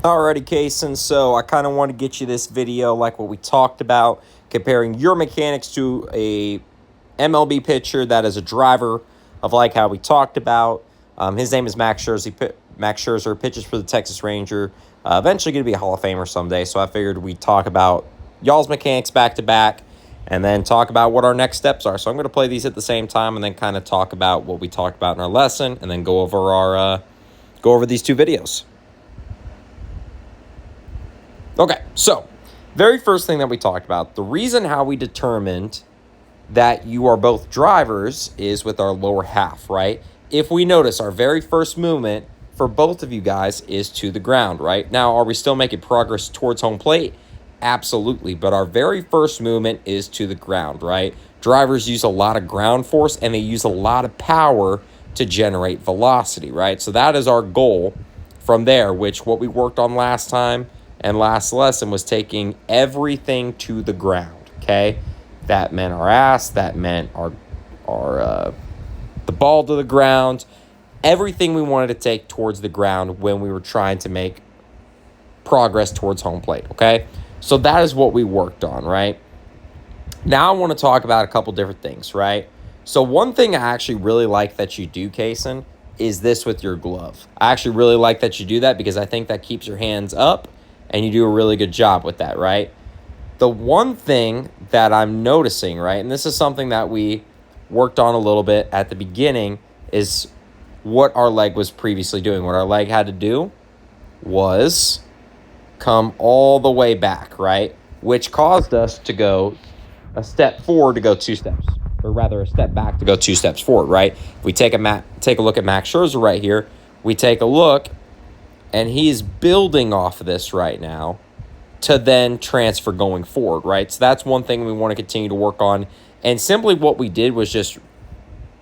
Alrighty, Kaysen, so I kind of want to get you this video like what we talked about, comparing your mechanics to a MLB pitcher that is a driver of like how we talked about. His name is Max Scherzer. Max Scherzer pitches for the Texas Ranger. Eventually going to be a Hall of Famer someday, so I figured we'd talk about y'all's mechanics back to back and then talk about what our next steps are. So I'm going to play these at the same time and then kind of talk about what we talked about in our lesson and then go over these two videos. Okay, so very first thing that we talked about, the reason how we determined that you are both drivers is with our lower half, right? If we notice, our very first movement for both of you guys is to the ground, right? Now, are we still making progress towards home plate? Absolutely, but our very first movement is to the ground, right? Drivers use a lot of ground force and they use a lot of power to generate velocity, right? So that is our goal from there, which what we worked on last time and last lesson was taking everything to the ground, okay? That meant our ass, that meant our the ball to the ground, everything we wanted to take towards the ground when we were trying to make progress towards home plate, okay? So that is what we worked on, right? Now I want to talk about a couple different things, right? So one thing I actually really like that you do, Kaysen, is this with your glove. I actually really like that you do that because I think that keeps your hands up and you do a really good job with that, right? The one thing that I'm noticing, right, and this is something that we worked on a little bit at the beginning, is what our leg was previously doing. What our leg had to do was come all the way back, right, which caused us to go a step forward to go two steps, or rather a step back to go two steps forward, right? If we take a look at Max Scherzer right here, we take a look, and he's building off of this right now to then transfer going forward, right? So that's one thing we want to continue to work on. And simply what we did was just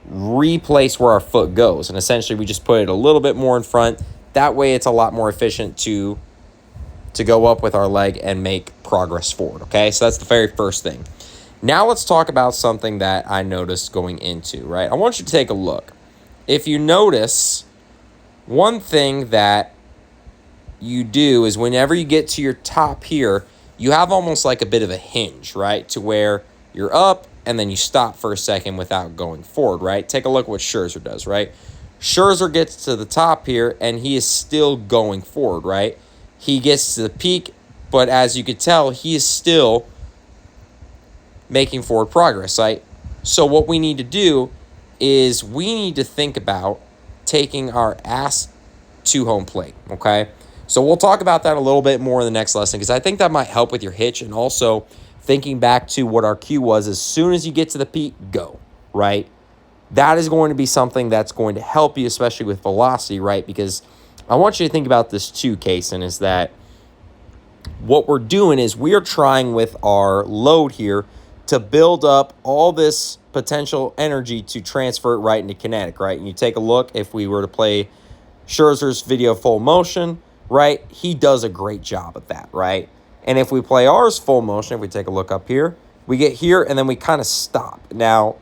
replace where our foot goes. And essentially we just put it a little bit more in front. That way it's a lot more efficient to go up with our leg and make progress forward, okay? So that's the very first thing. Now let's talk about something that I noticed going into, right? I want you to take a look. If you notice, one thing that you do is whenever you get to your top here, you have almost like a bit of a hinge, right? To where you're up and then you stop for a second without going forward, right? Take a look at what Scherzer does, right? Scherzer gets to the top here and he is still going forward, right? He gets to the peak, but as you could tell, he is still making forward progress, right? So what we need to do is we need to think about taking our ass to home plate, okay? So we'll talk about that a little bit more in the next lesson because I think that might help with your hitch and also thinking back to what our cue was. As soon as you get to the peak, go, right? That is going to be something that's going to help you, especially with velocity, right? Because I want you to think about this too, Kaysen, is that what we're doing is we are trying with our load here to build up all this potential energy to transfer it right into kinetic, right? And you take a look, if we were to play Scherzer's video full motion, right, he does a great job at that, right? And if we play ours full motion, if we take a look up here, we get here and then we kind of stop. Now,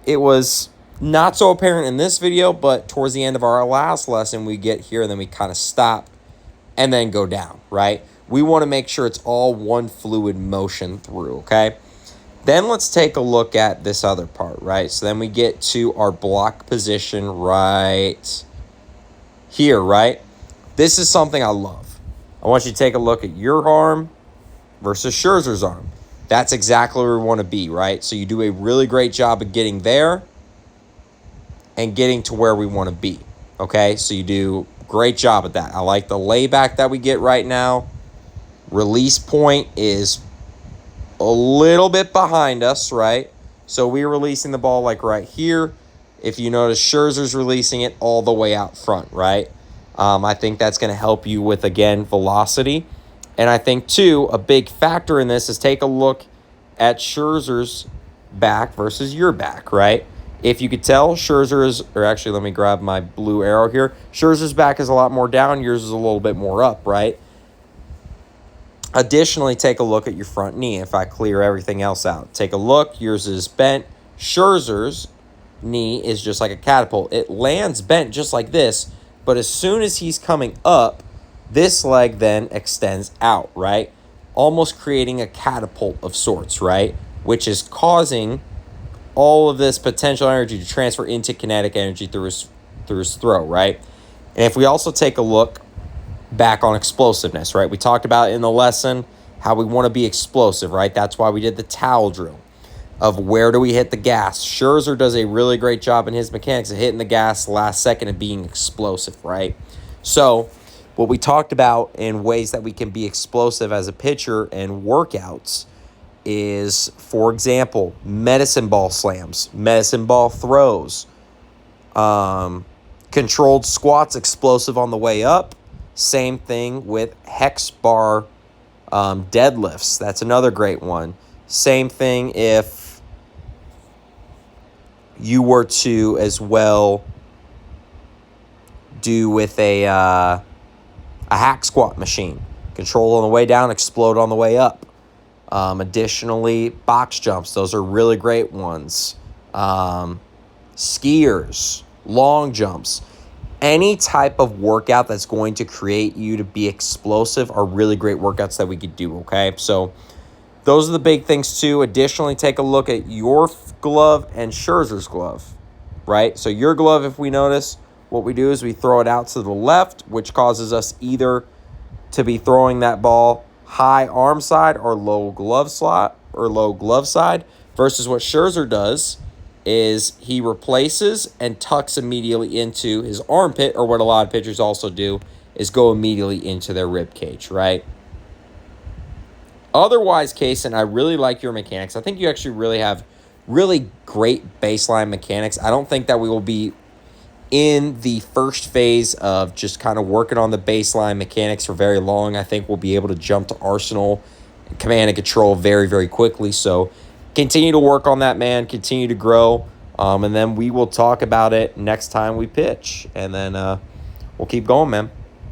it was not so apparent in this video, but towards the end of our last lesson, we get here and then we kind of stop and then go down, right? We want to make sure it's all one fluid motion through, okay? Then let's take a look at this other part, right? So then we get to our block position right here, right? This is something I love. I want you to take a look at your arm versus Scherzer's arm. That's exactly where we want to be, right? So you do a really great job of getting there and getting to where we want to be, okay? So you do a great job at that. I like the layback that we get right now. Release point is a little bit behind us, right? So we're releasing the ball like right here. If you notice, Scherzer's releasing it all the way out front, right? I think that's going to help you with, again, velocity. And I think, too, a big factor in this is take a look at Scherzer's back versus your back, right? If you could tell, Scherzer's, or actually let me grab my blue arrow here. Scherzer's back is a lot more down. Yours is a little bit more up, right? Additionally, take a look at your front knee if I clear everything else out. Take a look. Yours is bent. Scherzer's knee is just like a catapult. It lands bent just like this, but as soon as he's coming up, This leg then extends out, right? Almost creating a catapult of sorts, right? Which is causing all of this potential energy to transfer into kinetic energy through his throw, right? And if we also take a look back on explosiveness, right? We talked about in the lesson how we want to be explosive, right? That's why we did the towel drill of where do we hit the gas. Scherzer does a really great job in his mechanics of hitting the gas last second and being explosive, right? So what we talked about in ways that we can be explosive as a pitcher and workouts is, for example, medicine ball slams, medicine ball throws, controlled squats, explosive on the way up. Same thing with hex bar deadlifts. That's another great one. Same thing if you were to as well do with a hack squat machine. Control on the way down, explode on the way up. Additionally, box jumps. Those are really great ones. Skiers, long jumps. Any type of workout that's going to create you to be explosive are really great workouts that we could do, okay? So those are the big things too. Additionally, take a look at your glove and Scherzer's glove, right? So your glove, if we notice, what we do is we throw it out to the left, which causes us either to be throwing that ball high arm side or low glove slot or low glove side, versus what Scherzer does is he replaces and tucks immediately into his armpit, or what a lot of pitchers also do is go immediately into their rib cage, right? Otherwise, Kaysen, I really like your mechanics. I think you actually really have really great baseline mechanics. I don't think that we will be in the first phase of just kind of working on the baseline mechanics for very long. I think we'll be able to jump to Arsenal and command and control very, very quickly. So continue to work on that, man. Continue to grow. And then we will talk about it next time we pitch. And then we'll keep going, man.